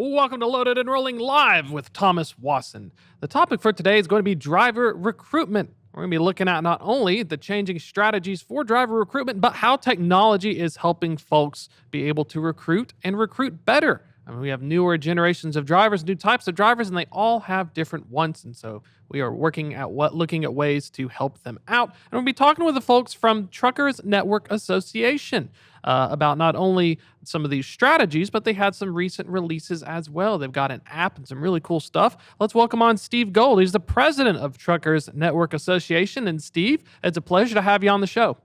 Welcome to Loaded and Rolling Live with Thomas Wasson. The topic for today is going to be driver recruitment. We're going to be looking at not only the changing strategies for driver recruitment, but how technology is helping folks be able to recruit and recruit better. I mean, we have newer generations of drivers, new types of drivers, and they all have different wants. And so we are looking at ways to help them out. And we'll be talking with the folks from Truckers Network Association about not only some of these strategies, but they had some recent releases as well. They've got an app and some really cool stuff. Let's welcome on Steve Gold. He's the president of Truckers Network Association. And Steve, it's a pleasure to have you on the show.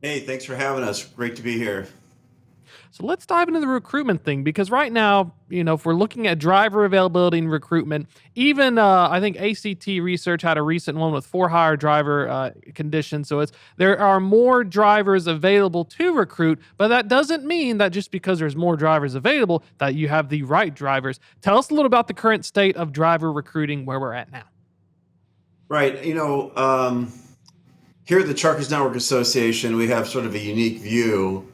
Hey, thanks for having us. Great to be here. So let's dive into the recruitment thing, because right now, if we're looking at driver availability and recruitment, even I think ACT Research had a recent one with for-hire driver conditions. So there are more drivers available to recruit, but that doesn't mean that just because there's more drivers available that you have the right drivers. Tell us a little about the current state of driver recruiting where we're at now. Right. Here at the Truckers Network Association, we have sort of a unique view.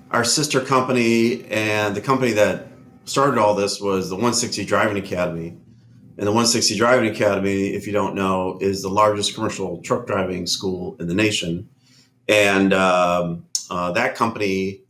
Our sister company and the company that started all this was the 160 Driving Academy. And the 160 Driving Academy, if you don't know, is the largest commercial truck driving school in the nation. And that company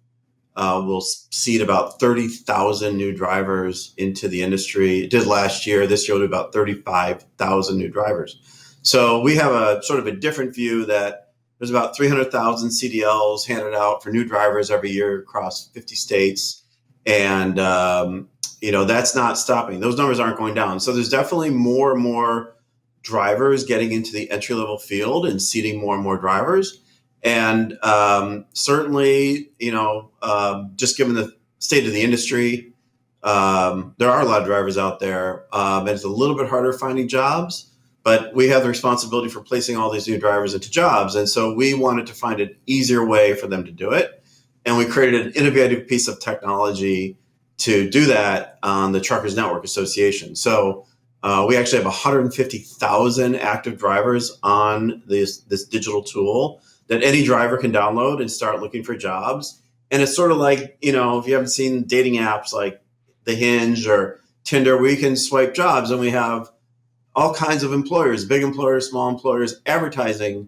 will seed about 30,000 new drivers into the industry. It did last year. This year will be about 35,000 new drivers. So we have a sort of a different view that there's about 300,000 CDLs handed out for new drivers every year across 50 states. And, that's not stopping. Those numbers aren't going down. So there's definitely more and more drivers getting into the entry-level field and seeding more and more drivers. And certainly, just given the state of the industry, there are a lot of drivers out there. And it's a little bit harder finding jobs. But we have the responsibility for placing all these new drivers into jobs. And so we wanted to find an easier way for them to do it. And we created an innovative piece of technology to do that on the Truckers Network Association. So we actually have 150,000 active drivers on this digital tool that any driver can download and start looking for jobs. And it's sort of like, if you haven't seen dating apps like The Hinge or Tinder, where you can swipe jobs, and we have all kinds of employers, big employers, small employers, advertising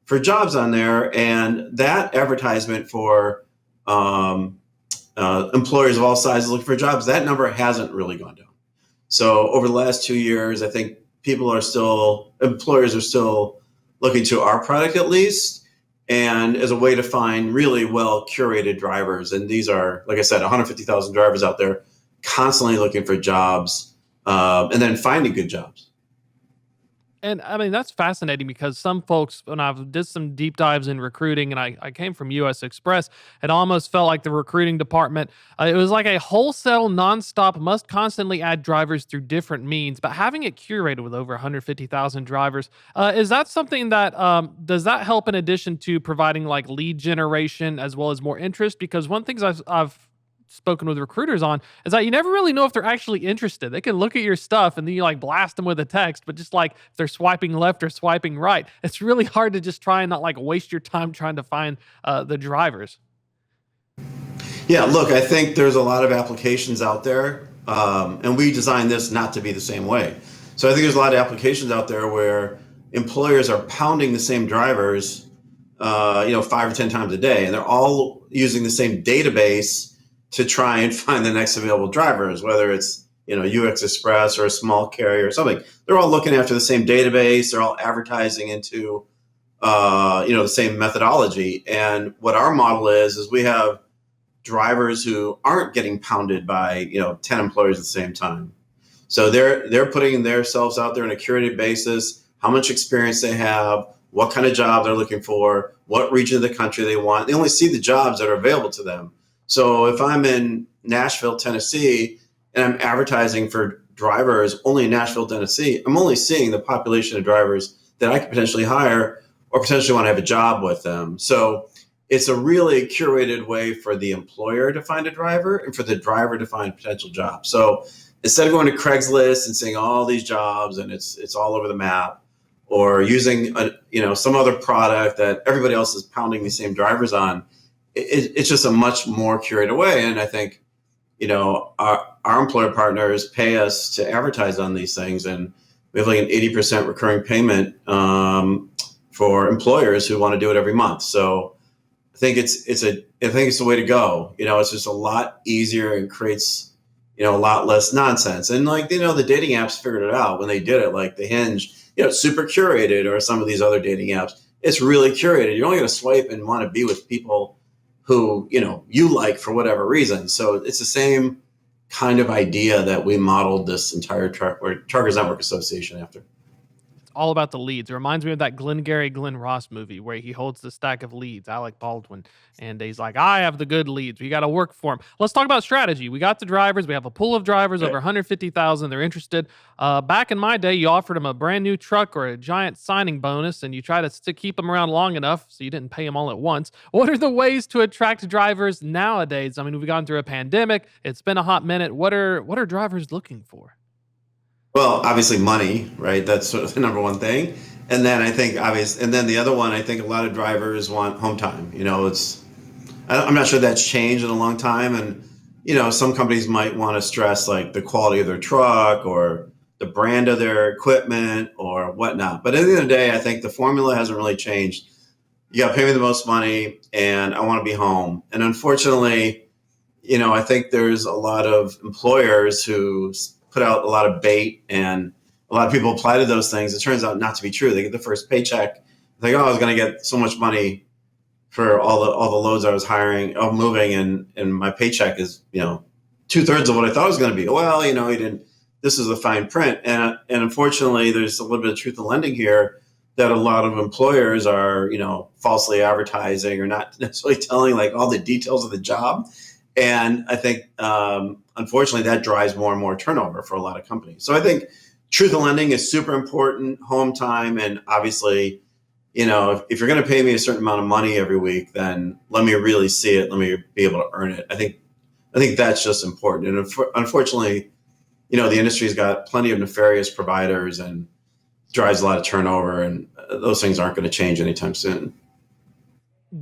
for jobs on there. And that advertisement for employers of all sizes looking for jobs, that number hasn't really gone down. So over the last 2 years, I think employers are still looking to our product at least, and as a way to find really well curated drivers. And these are, like I said, 150,000 drivers out there constantly looking for jobs and then finding good jobs. And I mean, that's fascinating, because some folks, when I did some deep dives in recruiting, and I came from US Express, it almost felt like the recruiting department, it was like a wholesale, nonstop, must constantly add drivers through different means, but having it curated with over 150,000 drivers, is that something that, does that help in addition to providing like lead generation as well as more interest? Because one thing I've spoken with recruiters on is that you never really know if they're actually interested. They can look at your stuff and then you like blast them with a text, but just like if they're swiping left or swiping right, it's really hard to just try and not like waste your time trying to find the drivers. Yeah, look, I think there's a lot of applications out there, and we designed this not to be the same way. So I think there's a lot of applications out there where employers are pounding the same drivers, 5 or 10 times a day, and they're all using the same database to try and find the next available drivers, whether it's, UX Express or a small carrier or something. They're all looking after the same database. They're all advertising into, the same methodology. And what our model is we have drivers who aren't getting pounded by, 10 employers at the same time. So they're putting themselves out there on a curated basis, how much experience they have, what kind of job they're looking for, what region of the country they want. They only see the jobs that are available to them. So if I'm in Nashville, Tennessee, and I'm advertising for drivers only in Nashville, Tennessee, I'm only seeing the population of drivers that I could potentially hire or potentially want to have a job with them. So it's a really curated way for the employer to find a driver and for the driver to find potential jobs. So instead of going to Craigslist and seeing all these jobs and it's all over the map, or using some other product that everybody else is pounding the same drivers on, it's just a much more curated way. And I think, our employer partners pay us to advertise on these things, and we have like an 80% recurring payment for employers who want to do it every month. So I think it's the way to go. It's just a lot easier and creates a lot less nonsense. And the dating apps figured it out when they did it, like the Hinge, it's super curated, or some of these other dating apps. It's really curated. You're only going to swipe and want to be with people who, you like for whatever reason. So it's the same kind of idea that we modeled this entire Truckers Network Association after. All about the leads. It reminds me of that Glengarry Glen Ross movie where he holds the stack of leads, Alec Baldwin, and he's like, I have the good leads. We got to work for them. Let's talk about strategy. We got the drivers. We have a pool of drivers, over 150,000. They're interested. Back in my day, you offered them a brand new truck or a giant signing bonus, and you try to keep them around long enough so you didn't pay them all at once. What are the ways to attract drivers nowadays? I mean, we've gone through a pandemic. It's been a hot minute. What are drivers looking for? Well, obviously money, right? That's sort of the number one thing. And then and then the other one, I think a lot of drivers want home time. I'm not sure that's changed in a long time. And, some companies might want to stress like the quality of their truck or the brand of their equipment or whatnot. But at the end of the day, I think the formula hasn't really changed. You got to pay me the most money and I want to be home. And unfortunately, I think there's a lot of employers who put out a lot of bait, and a lot of people apply to those things. It turns out not to be true. They get the first paycheck. They think, I was going to get so much money for all the loads I was moving, and my paycheck is, 2/3 of what I thought it was going to be. Well, you didn't. This is a fine print, and unfortunately, there's a little bit of truth in lending here that a lot of employers are, falsely advertising or not necessarily telling like all the details of the job. And I think, unfortunately, that drives more and more turnover for a lot of companies. So I think truth in lending is super important, home time. And obviously, if you're going to pay me a certain amount of money every week, then let me really see it. Let me be able to earn it. I think that's just important. And unfortunately, the industry's got plenty of nefarious providers and drives a lot of turnover. And those things aren't going to change anytime soon.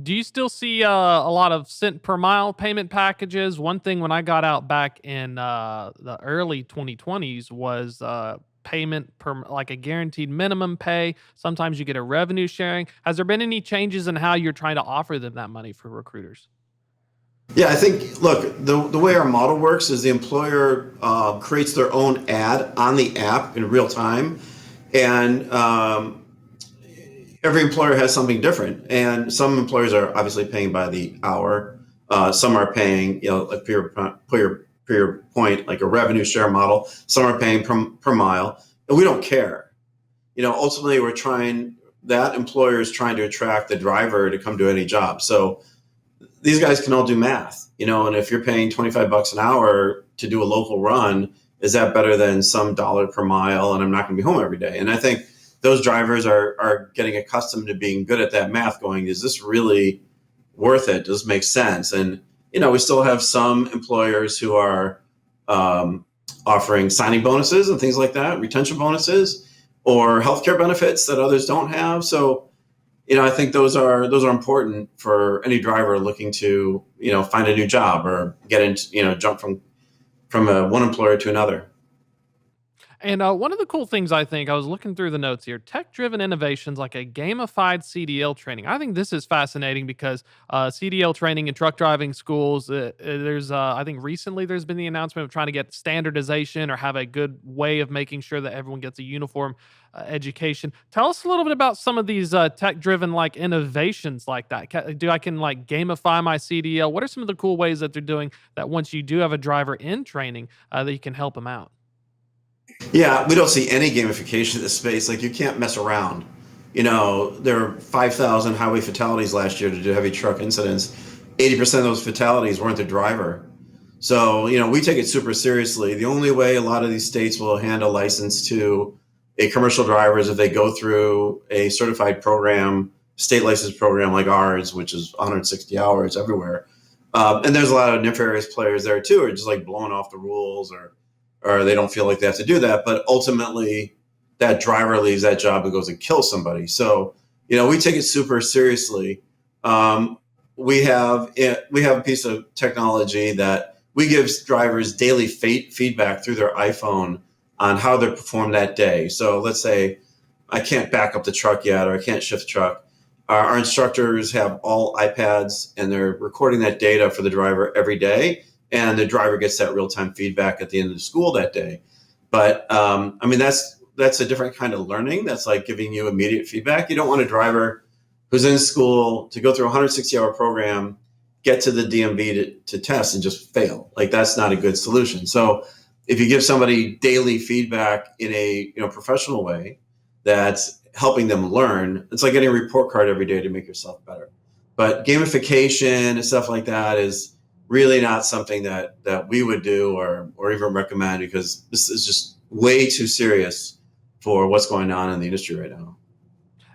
Do you still see a lot of cent per mile payment packages? One thing when I got out back in the early 2020s was payment per, like a guaranteed minimum pay. Sometimes you get a revenue sharing. Has there been any changes in how you're trying to offer them that money for recruiters? Yeah, I think, look, the way our model works is the employer creates their own ad on the app in real time. And every employer has something different, and some employers are obviously paying by the hour. Some are paying, like per your point, like a revenue share model. Some are paying per mile, and we don't care. Ultimately, that employer is trying to attract the driver to come to any job. So these guys can all do math, and if you're paying $25 an hour to do a local run, is that better than some dollar per mile? And I'm not going to be home every day. And I think those drivers are getting accustomed to being good at that math, going, is this really worth it? Does this make sense? And, we still have some employers who are offering signing bonuses and things like that, retention bonuses, or healthcare benefits that others don't have. So, I think those are important for any driver looking to, find a new job or get into, jump from one employer to another. And one of the cool things I think, I was looking through the notes here, tech-driven innovations like a gamified CDL training. I think this is fascinating because CDL training in truck driving schools, I think recently there's been the announcement of trying to get standardization or have a good way of making sure that everyone gets a uniform education. Tell us a little bit about some of these tech-driven like innovations like that. I can like gamify my CDL? What are some of the cool ways that they're doing that once you do have a driver in training that you can help them out? Yeah, we don't see any gamification in this space. Like, you can't mess around. There were 5,000 highway fatalities last year due to heavy truck incidents. 80% of those fatalities weren't the driver. So, we take it super seriously. The only way a lot of these states will hand a license to a commercial driver is if they go through a certified program, state license program like ours, which is 160 hours everywhere. And there's a lot of nefarious players there too, who are just like blowing off the rules, or they don't feel like they have to do that. But ultimately, that driver leaves that job and goes and kills somebody. So, we take it super seriously. We have a piece of technology that we give drivers daily feedback through their iPhone on how they performed that day. So let's say I can't back up the truck yet, or I can't shift the truck. Our instructors have all iPads, and they're recording that data for the driver every day, and the driver gets that real-time feedback at the end of the school that day. But I mean, that's a different kind of learning. That's like giving you immediate feedback. You don't want a driver who's in school to go through a 160-hour program, get to the DMV to test and just fail. Like, that's not a good solution. So if you give somebody daily feedback in a professional way that's helping them learn, it's like getting a report card every day to make yourself better. But gamification and stuff like that is really not something that we would do or even recommend, because this is just way too serious for what's going on in the industry right now.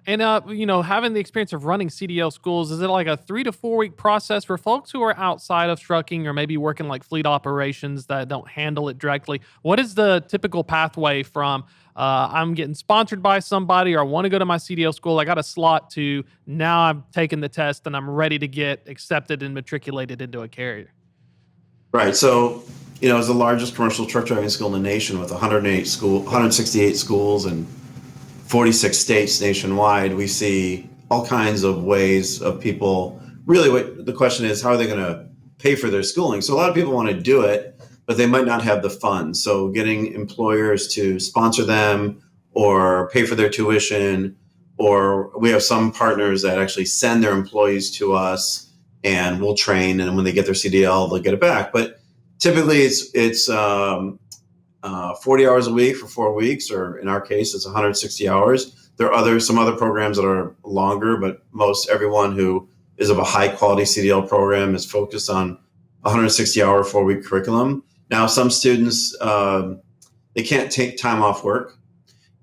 And having the experience of running CDL schools, is it like a 3 to 4 week process for folks who are outside of trucking or maybe working like fleet operations that don't handle it directly? What is the typical pathway from I'm getting sponsored by somebody, or I want to go to my CDL school, I got a slot, to now I've taken the test and I'm ready to get accepted and matriculated into a carrier? Right. So, it's the largest commercial truck driving school in the nation with 168 schools and 46 states nationwide. We see all kinds of ways of people. Really, what the question is, how are they going to pay for their schooling? So a lot of people want to do it, but they might not have the funds. So getting employers to sponsor them or pay for their tuition, or we have some partners that actually send their employees to us and we'll train. And when they get their CDL, they'll get it back. But typically it's 40 hours a week for 4 weeks, or in our case, it's 160 hours. There are some other programs that are longer, but most everyone who is of a high quality CDL program is focused on 160-hour 4-week curriculum. Now, some students, they can't take time off work,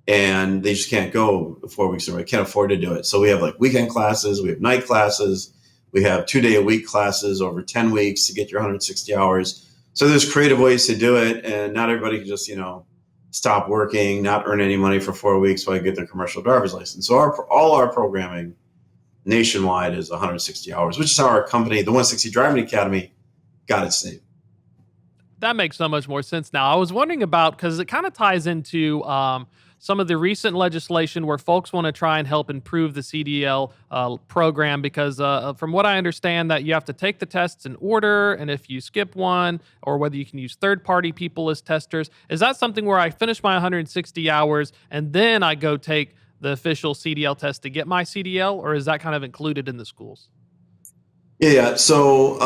and they just can't go 4 weeks in a row. They can't afford to do it. So we have like weekend classes, we have night classes, we have 2-day-a-week classes over 10 weeks to get your 160 hours. So there's creative ways to do it, and not everybody can just, stop working, not earn any money for 4 weeks while they get their commercial driver's license. So all our programming nationwide is 160 hours, which is how our company, the 160 Driving Academy, got its name. That makes so much more sense now. I was wondering about, because it kind of ties into some of the recent legislation where folks want to try and help improve the CDL program, because from what I understand, that you have to take the tests in order, and if you skip one, or whether you can use third-party people as testers. Is that something where I finish my 160 hours and then I go take the official CDL test to get my CDL, or is that kind of included in the schools? Yeah. So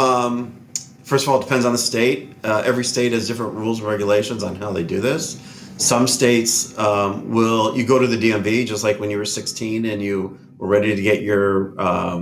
first of all, it depends on the state. Every state has different rules and regulations on how they do this. Some states you go to the DMV just like when you were 16 and you were ready to get your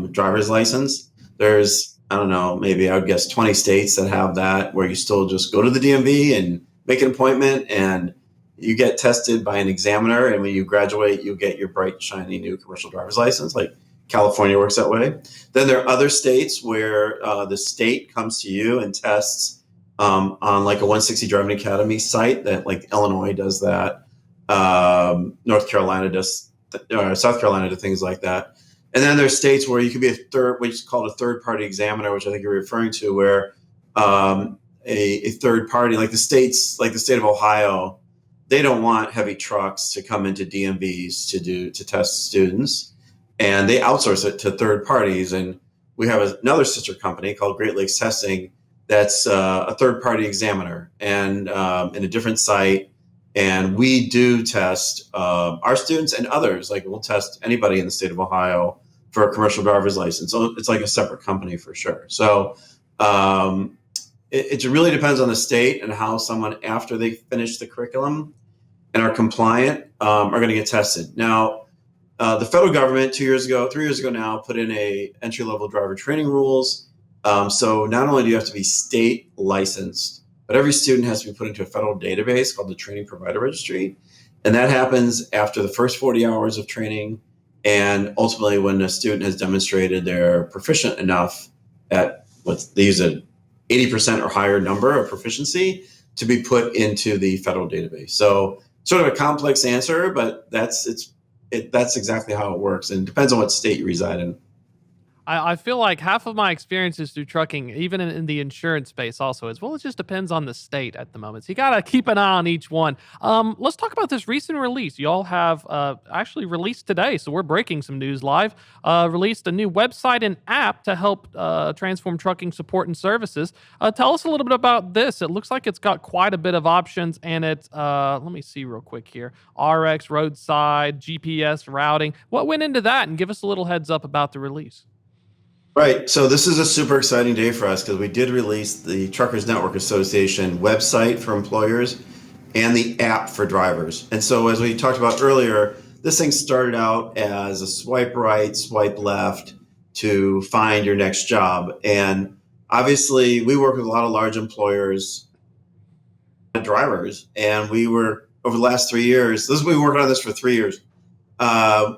driver's license. There's, I don't know, maybe I would guess 20 states that have that, where you still just go to the DMV and make an appointment and you get tested by an examiner. And when you graduate, you get your bright, shiny new commercial driver's license. Like California works that way. Then there are other states where the state comes to you and tests on like a 160 Driving Academy site, that like Illinois does that. North Carolina does, South Carolina does things like that. And then there's states where you could be what's called a third party examiner, which I think you're referring to, where a third party, like the state of Ohio, they don't want heavy trucks to come into DMVs to test students, and they outsource it to third parties. And we have another sister company called Great Lakes Testing that's a third-party examiner, and in a different site. And we do test our students and others. Like, we'll test anybody in the state of Ohio for a commercial driver's license. So it's like a separate company for sure. So it really depends on the state and how someone, after they finish the curriculum and are compliant, are going to get tested. Now, the federal government 3 years ago now, put in a entry-level driver training rules. So not only do you have to be state licensed, but every student has to be put into a federal database called the Training Provider Registry. And that happens after the first 40 hours of training, and ultimately when a student has demonstrated they're proficient enough at they use an 80% or higher number of proficiency to be put into the federal database. So sort of a complex answer, but that's exactly how it works. And it depends on what state you reside in. I feel like half of my experiences through trucking, even in the insurance space, also as well. It just depends on the state at the moment. So you got to keep an eye on each one. Let's talk about this recent release. You all have actually released today, so we're breaking some news live. Released a new website and app to help transform trucking support and services. Tell us a little bit about this. It looks like it's got quite a bit of options, and it's let me see real quick here. RX, roadside, GPS routing. What went into that? And give us a little heads up about the release. Right. So this is a super exciting day for us because we did release the Truckers Network Association website for employers and the app for drivers. And so as we talked about earlier, this thing started out as a swipe right, swipe left to find your next job. And obviously we work with a lot of large employers and drivers. And we were over the last 3 years, we've been working on this for 3 years.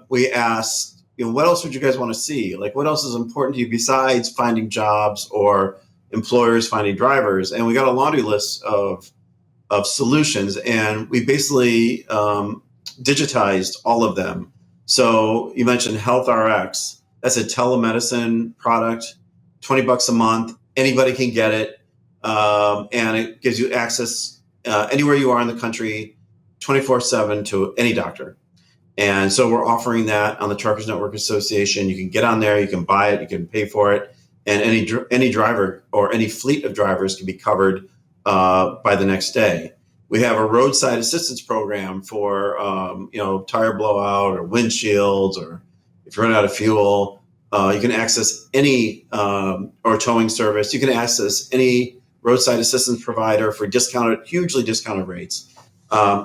We asked, what else would you guys want to see? Like, what else is important to you besides finding jobs or employers finding drivers? And we got a laundry list of solutions, and we basically digitized all of them. So you mentioned Health RX. That's a telemedicine product, $20 a month. Anybody can get it, and it gives you access anywhere you are in the country, 24/7 to any doctor. And so we're offering that on the Truckers Network Association. You can get on there, you can buy it, you can pay for it, and any driver or any fleet of drivers can be covered by the next day. We have a roadside assistance program for tire blowout or windshields, or if you run out of fuel, you can access any or towing service. You can access any roadside assistance provider for hugely discounted rates.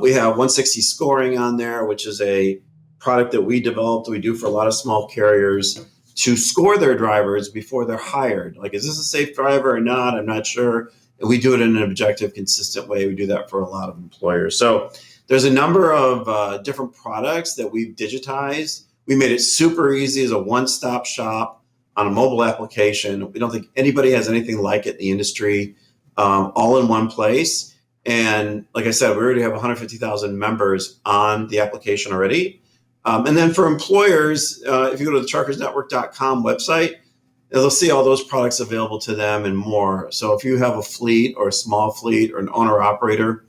We have 160 scoring on there, which is a product that we developed. We do for a lot of small carriers to score their drivers before they're hired. Like, is this a safe driver or not? I'm not sure. And we do it in an objective, consistent way. We do that for a lot of employers. So there's a number of different products that we've digitized. We made it super easy as a one-stop shop on a mobile application. We don't think anybody has anything like it in the industry, all in one place. And like I said, we already have 150,000 members on the application already. And then for employers, if you go to the truckersnetwork.com website, they'll see all those products available to them and more. So if you have a fleet or a small fleet or an owner operator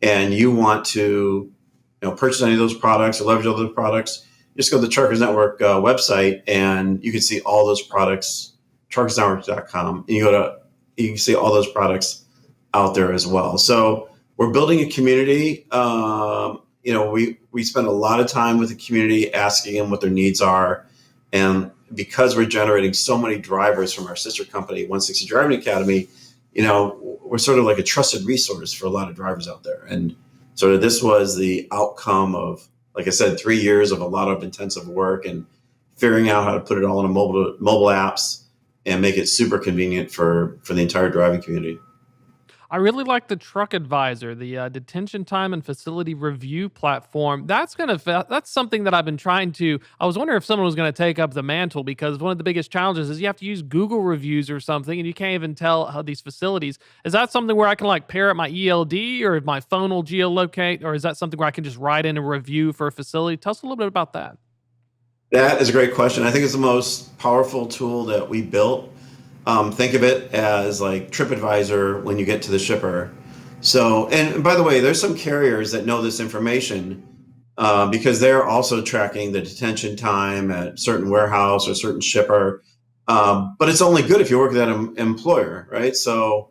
and you want to purchase any of those products or leverage all those products, just go to the Truckers Network website and you can see all those products, truckersnetwork.com, and you can see all those products out there as well. So we're building a community. We spend a lot of time with the community asking them what their needs are. And because we're generating so many drivers from our sister company, 160 Driving Academy, we're sort of like a trusted resource for a lot of drivers out there. And sort of this was the outcome of, like I said, 3 years of a lot of intensive work and figuring out how to put it all in mobile apps and make it super convenient for the entire driving community. I really like the Truck Advisor, the detention time and facility review platform. That's something that I've been trying to. I was wondering if someone was going to take up the mantle, because one of the biggest challenges is you have to use Google reviews or something, and you can't even tell how these facilities. Is that something where I can like pair up my ELD, or if my phone will geolocate, or is that something where I can just write in a review for a facility? Tell us a little bit about that. That is a great question. I think it's the most powerful tool that we built. Think of it as like TripAdvisor when you get to the shipper. So, and by the way, there's some carriers that know this information because they're also tracking the detention time at certain warehouse or certain shipper. But it's only good if you work with that employer, right? So,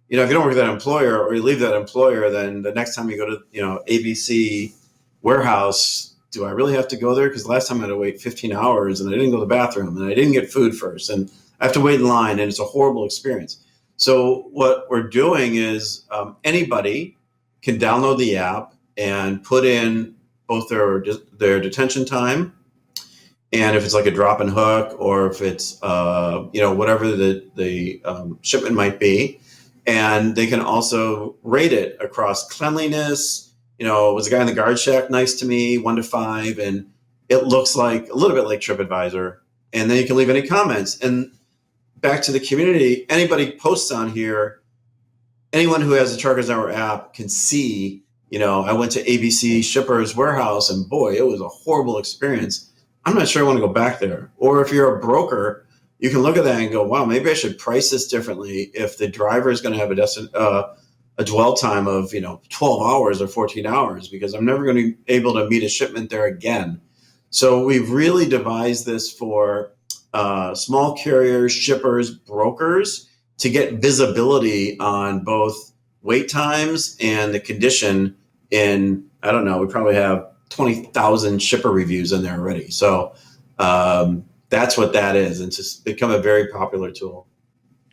if you don't work with that employer or you leave that employer, then the next time you go to, ABC warehouse, do I really have to go there? Because last time I had to wait 15 hours and I didn't go to the bathroom and I didn't get food first. And I have to wait in line, and it's a horrible experience. So what we're doing is anybody can download the app and put in both their detention time, and if it's like a drop and hook, or if it's whatever the shipment might be, and they can also rate it across cleanliness. Was the guy in the guard shack nice to me, 1 to 5, and it looks like a little bit like TripAdvisor. And then you can leave any comments. And back to the community, anybody posts on here, anyone who has a Truckers Network app can see, I went to ABC Shipper's warehouse and boy, it was a horrible experience. I'm not sure I want to go back there. Or if you're a broker you can look at that and go, wow, maybe I should price this differently if the driver is going to have a dwell time of 12 hours or 14 hours, because I'm never going to be able to meet a shipment there again. So we've really devised this for small carriers, shippers, brokers, to get visibility on both wait times and the condition. In, I don't know, we probably have 20,000 shipper reviews in there already. So that's what that is. It's just become a very popular tool.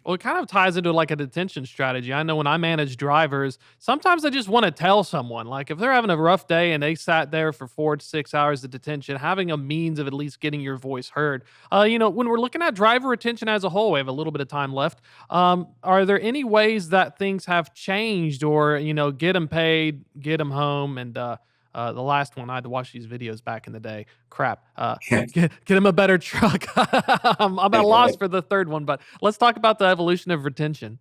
Well, it kind of ties into like a detention strategy. I know when I manage drivers, sometimes I just want to tell someone, like if they're having a rough day and they sat there for 4 to 6 hours of detention, having a means of at least getting your voice heard. When we're looking at driver retention as a whole, we have a little bit of time left. Are there any ways that things have changed, or get them paid, get them home, and the last one, I had to watch these videos back in the day. Crap. Get him a better truck. I'm at a loss for the third one, but let's talk about the evolution of retention.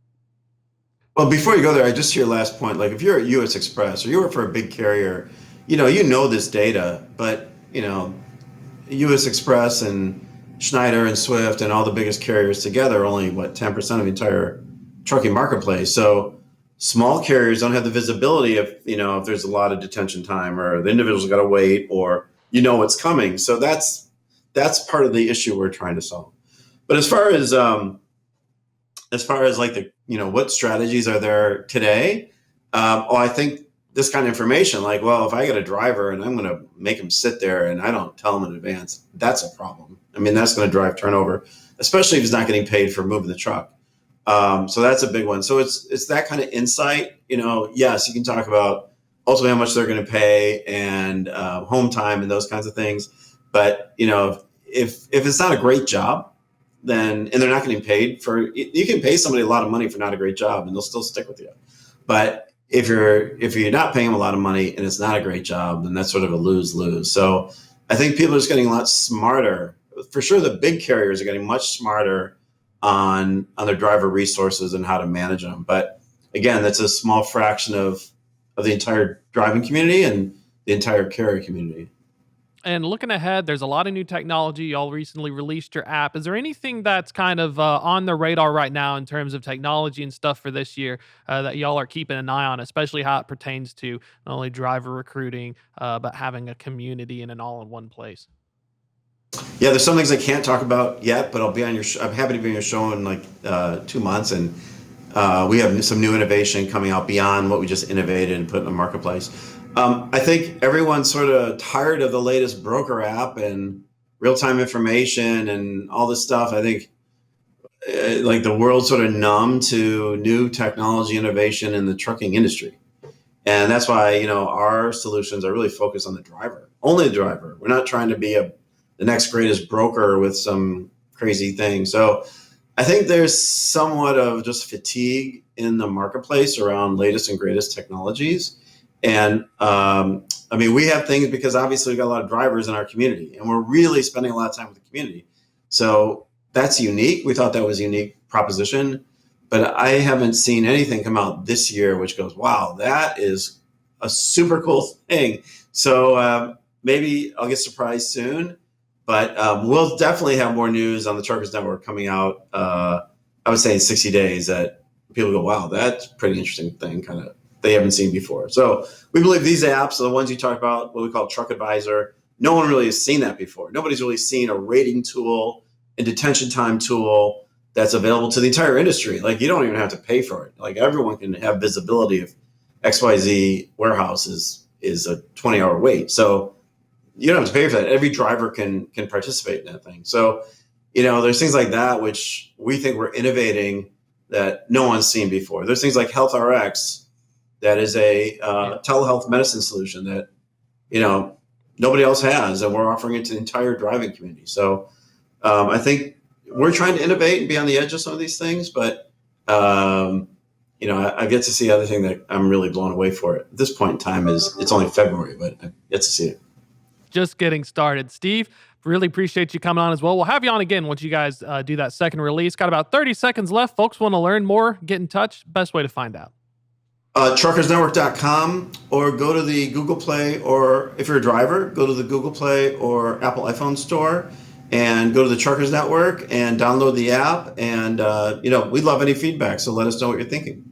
Well, before you go there, I just your last point. Like if you're at U.S. Express or you work for a big carrier, you know this data, but U.S. Express and Schneider and Swift and all the biggest carriers together are only 10% of the entire trucking marketplace. So small carriers don't have the visibility if there's a lot of detention time or the individual's got to wait or what's coming. So that's part of the issue we're trying to solve. But as far as like the what strategies are there today? I think this kind of information, like, well, if I get a driver and I'm going to make him sit there and I don't tell him in advance, that's a problem. I mean, that's going to drive turnover, especially if he's not getting paid for moving the truck. So that's a big one. So it's that kind of insight. Yes, you can talk about ultimately how much they're going to pay and home time and those kinds of things. But if it's not a great job, and they're not getting paid for, you can pay somebody a lot of money for not a great job and they'll still stick with you. But if you're not paying them a lot of money and it's not a great job, then that's sort of a lose-lose. So I think people are just getting a lot smarter. For sure, the big carriers are getting much smarter on their driver resources and how to manage them. But again, that's a small fraction of the entire driving community and the entire carrier community. And looking ahead, there's a lot of new technology. Y'all recently released your app. Is there anything that's kind of on the radar right now in terms of technology and stuff for this year that y'all are keeping an eye on, especially how it pertains to not only driver recruiting, but having a community in an all-in-one place? Yeah, there's some things I can't talk about yet, but I'll be on your. I'm happy to be on your show in like 2 months, and we have some new innovation coming out beyond what we just innovated and put in the marketplace. I think everyone's sort of tired of the latest broker app and real-time information and all this stuff. I think like the world's sort of numb to new technology innovation in the trucking industry. And that's why, our solutions are really focused on the driver, only the driver. We're not trying to be the next greatest broker with some crazy thing. So I think there's somewhat of just fatigue in the marketplace around latest and greatest technologies. And we have things because obviously we've got a lot of drivers in our community and we're really spending a lot of time with the community. So that's unique. We thought that was a unique proposition, but I haven't seen anything come out this year which goes, wow, that is a super cool thing. So maybe I'll get surprised soon, but we'll definitely have more news on the Truckers Network coming out. I would say in 60 days that people go, wow, that's a pretty interesting thing kind of they haven't seen before. So we believe these apps are the ones you talk about, what we call Truck Advisor. No one really has seen that before. Nobody's really seen a rating tool and detention time tool that's available to the entire industry. Like you don't even have to pay for it. Like everyone can have visibility if XYZ warehouse is a 20-hour wait. So you don't have to pay for that. Every driver can participate in that thing. So, there's things like that, which we think we're innovating that no one's seen before. There's things like Health RX, that is a telehealth medicine solution that, nobody else has, and we're offering it to the entire driving community. So I think we're trying to innovate and be on the edge of some of these things, but, I get to see the other thing that I'm really blown away for at this point in time is it's only February, but I get to see it. Just getting started. Steve, really appreciate you coming on as well. We'll have you on again once you guys do that second release. Got about 30 seconds left. Folks want to learn more, get in touch. Best way to find out. Truckersnetwork.com, or go to the Google Play, or if you're a driver, go to the Google Play or Apple iPhone store and go to the Truckers Network and download the app. And, we'd love any feedback. So let us know what you're thinking.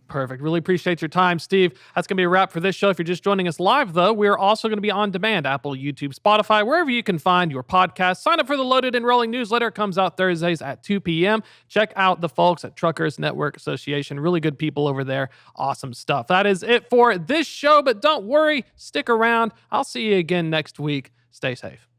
Perfect. Really appreciate your time, Steve. That's going to be a wrap for this show. If you're just joining us live, though, we're also going to be on demand, Apple, YouTube, Spotify, wherever you can find your podcast. Sign up for the Loaded and Rolling newsletter. It comes out Thursdays at 2 p.m. Check out the folks at Truckers Network Association. Really good people over there. Awesome stuff. That is it for this show, but don't worry. Stick around. I'll see you again next week. Stay safe.